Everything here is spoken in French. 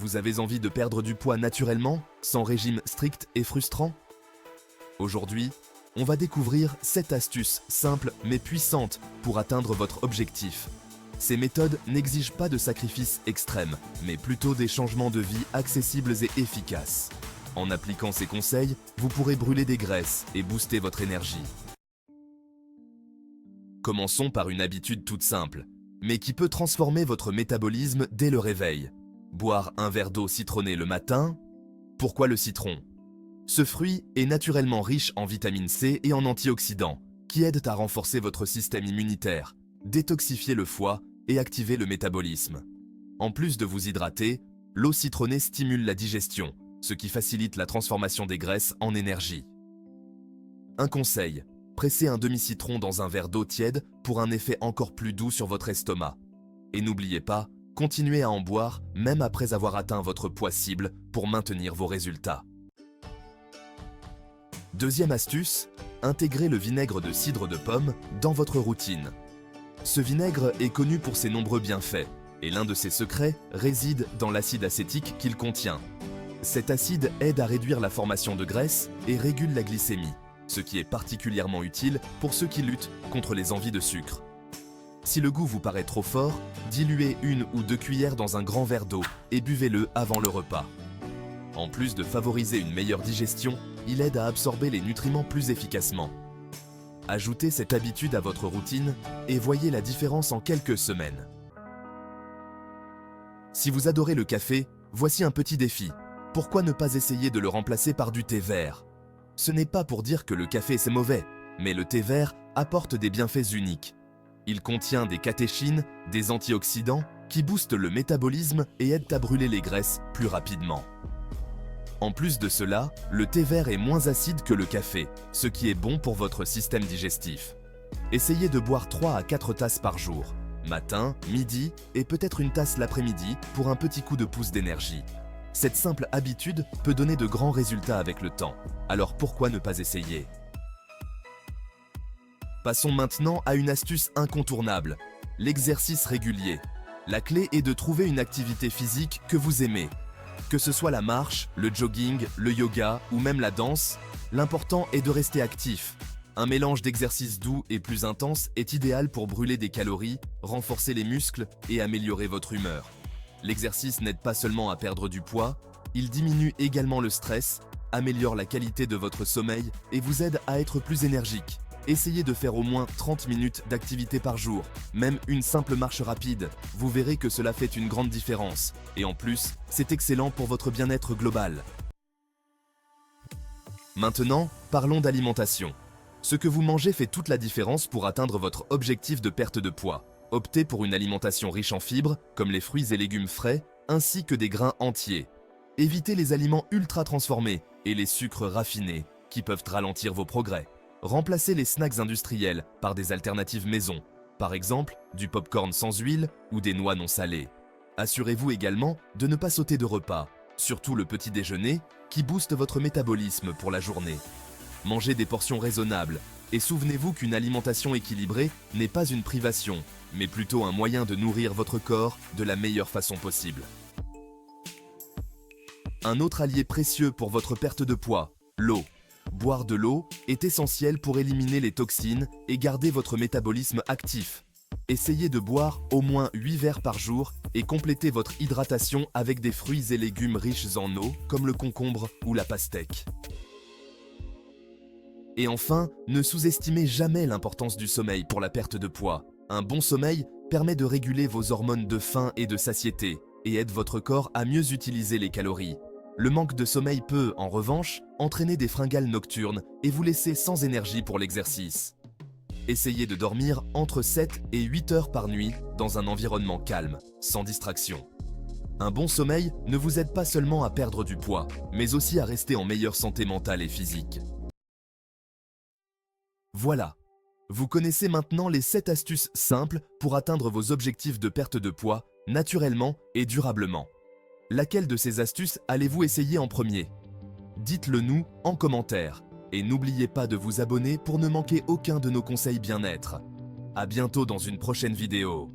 Vous avez envie de perdre du poids naturellement, sans régime strict et frustrant? Aujourd'hui, on va découvrir 7 astuces simples mais puissantes pour atteindre votre objectif. Ces méthodes n'exigent pas de sacrifices extrêmes, mais plutôt des changements de vie accessibles et efficaces. En appliquant ces conseils, vous pourrez brûler des graisses et booster votre énergie. Commençons par une habitude toute simple, mais qui peut transformer votre métabolisme dès le réveil. Boire un verre d'eau citronnée le matin. Pourquoi le citron? Ce fruit est naturellement riche en vitamine C et en antioxydants, qui aident à renforcer votre système immunitaire, détoxifier le foie et activer le métabolisme. En plus de vous hydrater, l'eau citronnée stimule la digestion, ce qui facilite la transformation des graisses en énergie. Un conseil, pressez un demi-citron dans un verre d'eau tiède pour un effet encore plus doux sur votre estomac. Et n'oubliez pas, continuez à en boire même après avoir atteint votre poids cible pour maintenir vos résultats. Deuxième astuce, intégrez le vinaigre de cidre de pomme dans votre routine. Ce vinaigre est connu pour ses nombreux bienfaits, et l'un de ses secrets réside dans l'acide acétique qu'il contient. Cet acide aide à réduire la formation de graisse et régule la glycémie, ce qui est particulièrement utile pour ceux qui luttent contre les envies de sucre. Si le goût vous paraît trop fort, diluez 1 ou 2 cuillères dans un grand verre d'eau et buvez-le avant le repas. En plus de favoriser une meilleure digestion, il aide à absorber les nutriments plus efficacement. Ajoutez cette habitude à votre routine et voyez la différence en quelques semaines. Si vous adorez le café, voici un petit défi. Pourquoi ne pas essayer de le remplacer par du thé vert? Ce n'est pas pour dire que le café c'est mauvais, mais le thé vert apporte des bienfaits uniques. Il contient des catéchines, des antioxydants qui boostent le métabolisme et aident à brûler les graisses plus rapidement. En plus de cela, le thé vert est moins acide que le café, ce qui est bon pour votre système digestif. Essayez de boire 3 à 4 tasses par jour, matin, midi et peut-être une tasse l'après-midi pour un petit coup de pouce d'énergie. Cette simple habitude peut donner de grands résultats avec le temps, alors pourquoi ne pas essayer? Passons maintenant à une astuce incontournable, l'exercice régulier. La clé est de trouver une activité physique que vous aimez. Que ce soit la marche, le jogging, le yoga ou même la danse, l'important est de rester actif. Un mélange d'exercices doux et plus intenses est idéal pour brûler des calories, renforcer les muscles et améliorer votre humeur. L'exercice n'aide pas seulement à perdre du poids, il diminue également le stress, améliore la qualité de votre sommeil et vous aide à être plus énergique. Essayez de faire au moins 30 minutes d'activité par jour, même une simple marche rapide. Vous verrez que cela fait une grande différence. Et en plus, c'est excellent pour votre bien-être global. Maintenant, parlons d'alimentation. Ce que vous mangez fait toute la différence pour atteindre votre objectif de perte de poids. Optez pour une alimentation riche en fibres, comme les fruits et légumes frais, ainsi que des grains entiers. Évitez les aliments ultra transformés et les sucres raffinés, qui peuvent ralentir vos progrès. Remplacez les snacks industriels par des alternatives maison, par exemple du popcorn sans huile ou des noix non salées. Assurez-vous également de ne pas sauter de repas, surtout le petit déjeuner qui booste votre métabolisme pour la journée. Mangez des portions raisonnables et souvenez-vous qu'une alimentation équilibrée n'est pas une privation, mais plutôt un moyen de nourrir votre corps de la meilleure façon possible. Un autre allié précieux pour votre perte de poids, l'eau. Boire de l'eau est essentiel pour éliminer les toxines et garder votre métabolisme actif. Essayez de boire au moins 8 verres par jour et complétez votre hydratation avec des fruits et légumes riches en eau comme le concombre ou la pastèque. Et enfin, ne sous-estimez jamais l'importance du sommeil pour la perte de poids. Un bon sommeil permet de réguler vos hormones de faim et de satiété et aide votre corps à mieux utiliser les calories. Le manque de sommeil peut, en revanche, entraîner des fringales nocturnes et vous laisser sans énergie pour l'exercice. Essayez de dormir entre 7 et 8 heures par nuit dans un environnement calme, sans distraction. Un bon sommeil ne vous aide pas seulement à perdre du poids, mais aussi à rester en meilleure santé mentale et physique. Voilà, vous connaissez maintenant les 7 astuces simples pour atteindre vos objectifs de perte de poids naturellement et durablement. Laquelle de ces astuces allez-vous essayer en premier? Dites-le nous en commentaire. Et n'oubliez pas de vous abonner pour ne manquer aucun de nos conseils bien-être. À bientôt dans une prochaine vidéo.